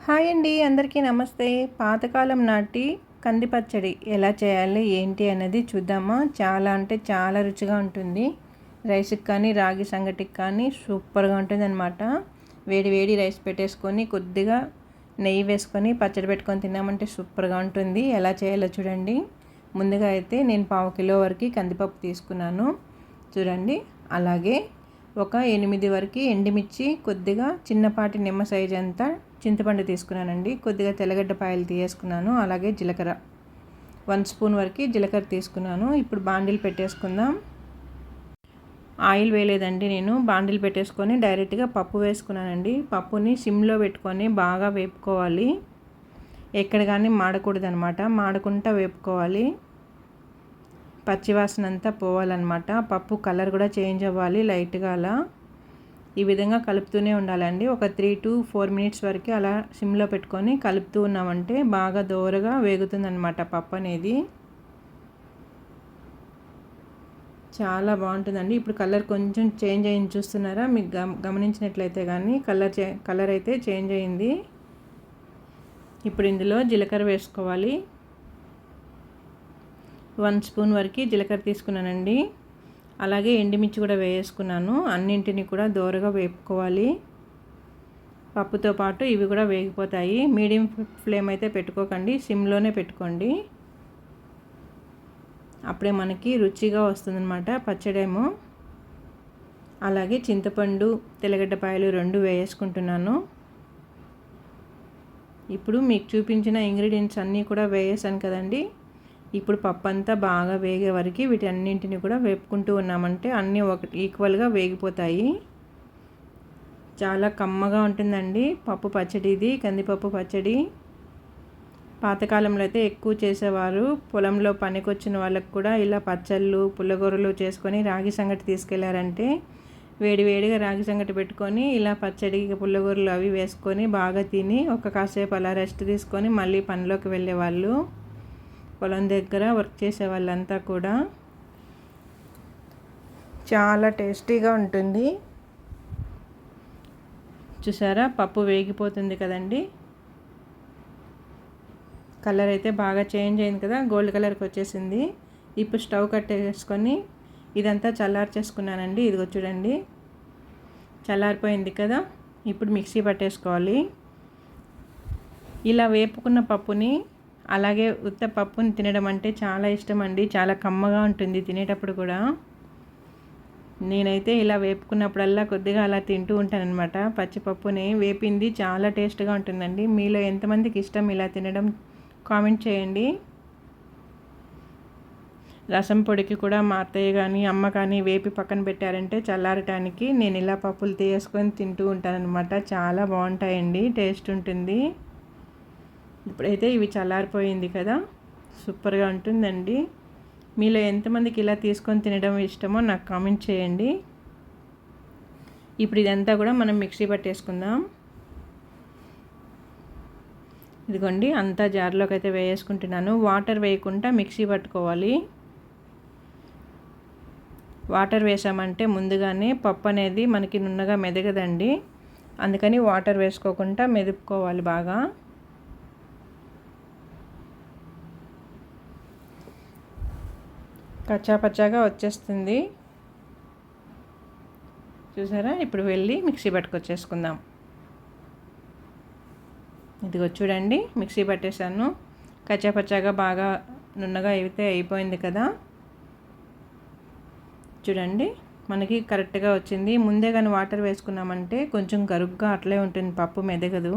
Hi అండి, అందరికీ నమస్తే. పాతకాలం నాటి కంది పచ్చడి ఎలా చేయాలి ఏంటి అనేది చూద్దామా. చాలా అంటే చాలా రుచిగా ఉంటుంది. రైస్కి కానీ రాగి సంగటికి కానీ సూపర్గా ఉంటుంది అనమాట. వేడి వేడి రైస్ పెట్టేసుకొని కొద్దిగా నెయ్యి వేసుకొని పచ్చడి పెట్టుకొని తిన్నామంటే సూపర్గా ఉంటుంది. ఎలా చేయాలో చూడండి. ముందుగా అయితే నేను 1/2 కిలో వరకు కందిపప్పు తీసుకున్నాను చూడండి. అలాగే ఒక 8 వరకు ఎండుమిర్చి, కొద్దిగా చిన్నపాటి నిమ్మ సైజ్ అంతా చింతపండు తీసుకున్నానండి. కొద్దిగా తెల్లగడ్డపాయలు తీసుకున్నాను. అలాగే జీలకర్ర 1 స్పూన్ వరకు జీలకర్ర తీసుకున్నాను. ఇప్పుడు బాండిల్ పెట్టేసుకుందాం. ఆయిల్ వేయలేదండి, నేను బాండిల్ పెట్టేసుకొని డైరెక్ట్గా పప్పు వేసుకున్నానండి. పప్పుని సిమ్లో పెట్టుకొని బాగా వేపుకోవాలి. ఎక్కడ కానీ మాడకూడదు అనమాట. మాడకుండా వేపుకోవాలి. పచ్చివాసన అంతా పోవాలన్నమాట. పప్పు కలర్ కూడా చేంజ్ అవ్వాలి లైట్గా. అలా ఈ విధంగా కలుపుతూనే ఉండాలండి. ఒక 3 to 4 మినిట్స్ వరకు అలా సిమ్లో పెట్టుకొని కలుపుతూ ఉన్నామంటే బాగా దోరగా వేగుతుందన్నమాట పప్పు అనేది. చాలా బాగుంటుందండి. ఇప్పుడు కలర్ కొంచెం చేంజ్ అయింది చూస్తున్నారా? మీకు గమనించినట్లయితే కానీ కలర్ అయితే చేంజ్ అయింది. ఇప్పుడు ఇందులో జీలకర్ర వేసుకోవాలి. 1 స్పూన్ వరకు జీలకర్ర తీసుకున్నానండి. అలాగే ఎండుమిర్చి కూడా వేసుకున్నాను. అన్నింటినీ కూడా దోరగా వేపుకోవాలి. పప్పుతో పాటు ఇవి కూడా వేగిపోతాయి. మీడియం ఫ్లేమ్ అయితే పెట్టుకోకండి, సిమ్లోనే పెట్టుకోండి. అప్పుడే మనకి రుచిగా వస్తుందన్నమాట పచ్చడేమో. అలాగే చింతపండు, తెల్లగడ్డపాయలు 2 వేసుకుంటున్నాను. ఇప్పుడు మీకు చూపించిన ఇంగ్రీడియంట్స్ అన్నీ కూడా వేసాను కదండి. ఇప్పుడు పప్పు అంతా బాగా వేగే వరకు వీటన్నింటిని కూడా వేపుకుంటూ ఉన్నామంటే అన్నీ ఈక్వల్గా వేగిపోతాయి. చాలా కమ్మగా ఉంటుందండి పప్పు పచ్చడి ఇది, కందిపప్పు పచ్చడి. పాతకాలంలో అయితే ఎక్కువ చేసేవారు. పొలంలో పనికొచ్చిన వాళ్ళకు కూడా ఇలా పచ్చళ్ళు, పుల్లగూరలు చేసుకొని రాగి సంగటి తీసుకెళ్లారంటే వేడివేడిగా రాగి సంగటి పెట్టుకొని ఇలా పచ్చడి, పుల్లగూరలు అవి వేసుకొని బాగా తిని ఒక కాసేపు అలా రెస్ట్ తీసుకొని మళ్ళీ పనిలోకి వెళ్ళేవాళ్ళు. పొలం దగ్గర వర్క్ చేసే వాళ్ళంతా కూడా. చాలా టేస్టీగా ఉంటుంది. చూసారా, పప్పు వేగిపోతుంది కదండి. కలర్ అయితే బాగా చేంజ్ అయింది కదా, గోల్డ్ కలర్కి వచ్చేసింది. ఇప్పుడు స్టవ్ కట్టేసుకొని ఇదంతా చల్లార్చేసుకున్నానండి. ఇదిగో చూడండి, చల్లారిపోయింది కదా. ఇప్పుడు మిక్సీ పట్టేసుకోవాలి. ఇలా వేపుకున్న పప్పుని అలాగే ఉత్త పప్పుని తినడం అంటే చాలా ఇష్టం అండి. చాలా కమ్మగా ఉంటుంది తినేటప్పుడు కూడా. నేనైతే ఇలా వేపుకున్నప్పుడల్లా కొద్దిగా అలా తింటూ ఉంటానన్నమాట. పచ్చిపప్పుని వేపింది చాలా టేస్ట్గా ఉంటుందండి. మీలో ఎంతమందికి ఇష్టం ఇలా తినడం కామెంట్ చేయండి. రసం పొడికి కూడా మా అత్తయ్య కానీ అమ్మ కానీ వేపి పక్కన పెట్టారంటే చల్లారటానికి నేను ఇలా పప్పులు తీసుకొని తింటూ ఉంటానన్నమాట. చాలా బాగుంటాయండి, టేస్ట్ ఉంటుంది. ఇప్పుడైతే ఇవి చల్లారిపోయింది కదా, సూపర్గా ఉంటుందండి. మీలో ఎంతమందికి ఇలా తీసుకొని తినడం ఇష్టమో నాకు కామెంట్ చేయండి. ఇప్పుడు ఇదంతా కూడా మనం మిక్సీ పట్టేసుకుందాం. ఇదిగోండి, అంతా జార్లోకి అయితే వేసుకుంటున్నాను. వాటర్ వేయకుండా మిక్సీ పట్టుకోవాలి. వాటర్ వేసామంటే ముందుగానే పప్పు అనేది మనకి నున్నగా మెదగదండి. అందుకని వాటర్ వేసుకోకుండా మెదుపుకోవాలి బాగా. కచ్చాపచ్చాగా వచ్చేస్తుంది చూసారా. ఇప్పుడు వెళ్ళి మిక్సీ పట్టుకొచ్చేసుకుందాం. ఇదిగో చూడండి, మిక్సీ పట్టేశాను. కచ్చాపచ్చాగా బాగా నున్నగా అయితే అయిపోయింది కదా. చూడండి, మనకి కరెక్ట్గా వచ్చింది. ముందే కానీ వాటర్ వేసుకున్నామంటే కొంచెం గరుగ్గా అట్లే ఉంటుంది, పప్పు మెదగదు.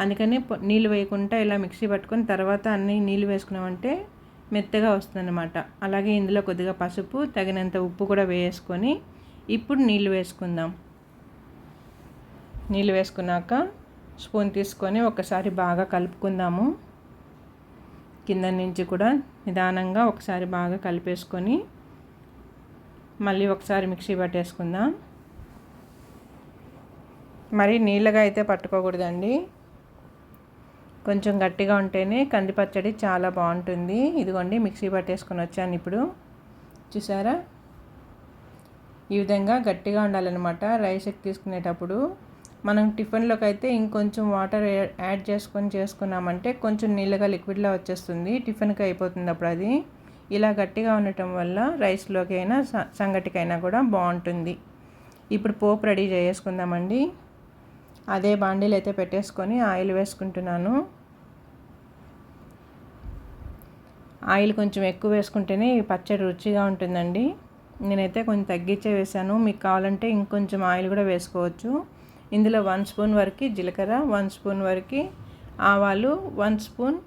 అందుకని నీళ్ళు వేయకుండా ఇలా మిక్సీ పట్టుకొని తర్వాత అన్నీ నీళ్ళు వేసుకున్నామంటే మెత్తగా వస్తుందన్నమాట. అలాగే ఇందులో కొద్దిగా పసుపు, తగినంత ఉప్పు కూడా వేసుకొని ఇప్పుడు నీళ్ళు వేసుకుందాం. నీళ్ళు వేసుకున్నాక స్పూన్ తీసుకొని ఒకసారి బాగా కలుపుకుందాము. కింద నుంచి కూడా నిదానంగా ఒకసారి బాగా కలిపేసుకొని మళ్ళీ ఒకసారి మిక్సీ పట్టేసుకుందాం. మరి నీళ్ళగా అయితే పట్టుకోకూడదండి, కొంచెం గట్టిగా ఉంటేనే కంది పచ్చడి చాలా బాగుంటుంది. ఇదిగోండి, మిక్సీ పట్టేసుకొని వచ్చాను. ఇప్పుడు చూసారా, ఈ విధంగా గట్టిగా ఉండాలన్నమాట రైస్కి తీసుకునేటప్పుడు. మనం టిఫిన్లోకి అయితే ఇంకొంచెం వాటర్ యాడ్ చేసుకున్నామంటే కొంచెం నీళ్ళగా లిక్విడ్లా వచ్చేస్తుంది, టిఫిన్కి అయిపోతుంది అప్పుడు అది. ఇలా గట్టిగా ఉండటం వల్ల రైస్లోకి అయినా సంగటికైనా కూడా బాగుంటుంది. ఇప్పుడు పోపు రెడీ చేసుకుందామండి. అదే బాండీలు అయితే పెట్టేసుకొని ఆయిల్ వేసుకుంటున్నాను. ఆయిల్ కొంచెం ఎక్కువ వేసుకుంటేనే ఈ పచ్చడి రుచిగా ఉంటుందండి. నేనైతే కొంచెం తగ్గించే వేసాను, మీకు కావాలంటే ఇంకొంచెం ఆయిల్ కూడా వేసుకోవచ్చు. ఇందులో 1 స్పూన్ వరకు జీలకర్ర, 1 స్పూన్ వరకు ఆవాలు, 1 స్పూన్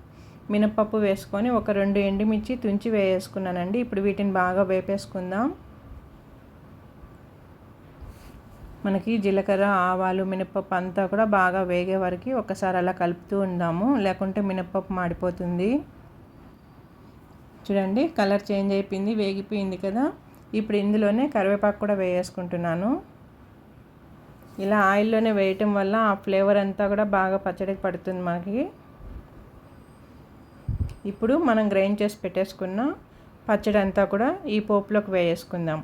మినపప్పు వేసుకొని ఒక 2 ఎండుమిర్చి తుంచి వేసుకున్నానండి. ఇప్పుడు వీటిని బాగా వేపేసుకుందాం. మనకి జీలకర్ర, ఆవాలు, మినపప్పు అంతా కూడా బాగా వేగే వరకు ఒకసారి అలా కలుపుతూ ఉందాము, లేకుంటే మినపప్పు మాడిపోతుంది. చూడండి కలర్ చేంజ్ అయిపోయింది, వేగిపోయింది కదా. ఇప్పుడు ఇందులోనే కరివేపాకు కూడా వేసుకుంటున్నాను. ఇలా ఆయిల్లోనే వేయటం వల్ల ఆ ఫ్లేవర్ అంతా కూడా బాగా పచ్చడికి పడుతుంది మనకి. ఇప్పుడు మనం గ్రైండ్ చేసి పెట్టేసుకున్న పచ్చడి అంతా కూడా ఈ పోపులోకి వేసుకుందాం.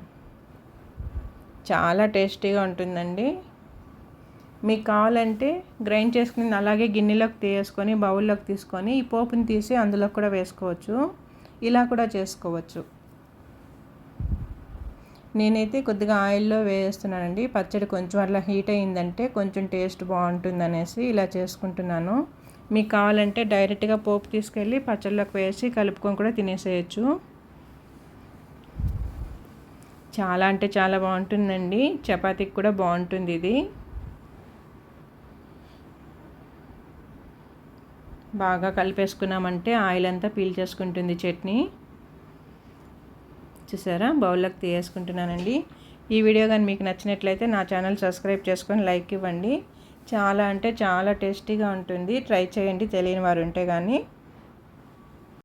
చాలా టేస్టీగా ఉంటుందండి. మీకు కావాలంటే గ్రైండ్ చేసుకుని అలాగే గిన్నెలోకి తీసుకొని బౌల్లోకి తీసుకొని ఈ పోపుని తీసి అందులో కూడా వేసుకోవచ్చు, ఇలా కూడా చేసుకోవచ్చు. నేనైతే కొద్దిగా ఆయిల్లో వేస్తున్నానండి. పచ్చడి కొంచెం అట్లా హీట్ అయిందంటే కొంచెం టేస్ట్ బాగుంటుంది అనేసి ఇలా చేసుకుంటున్నాను. మీకు కావాలంటే డైరెక్ట్గా పోపు తీసుకెళ్ళి పచ్చడిలోకి వేసి కలుపుకొని కూడా తినేసేయచ్చు. చాలా అంటే చాలా బాగుంటుందండి, చపాతీకి కూడా బాగుంటుంది ఇది. బాగా కలిపేసుకున్నామంటే ఆయిల్ అంతా పీల్చేసుకుంటుంది చట్నీ. చూసారా, బౌల్లోకి తీసేసుకుంటున్నానండి. ఈ వీడియో కానీ మీకు నచ్చినట్లయితే నా ఛానల్ సబ్స్క్రైబ్ చేసుకొని లైక్ ఇవ్వండి. చాలా అంటే చాలా టేస్టీగా ఉంటుంది, ట్రై చేయండి తెలియని వారు ఉంటే కానీ.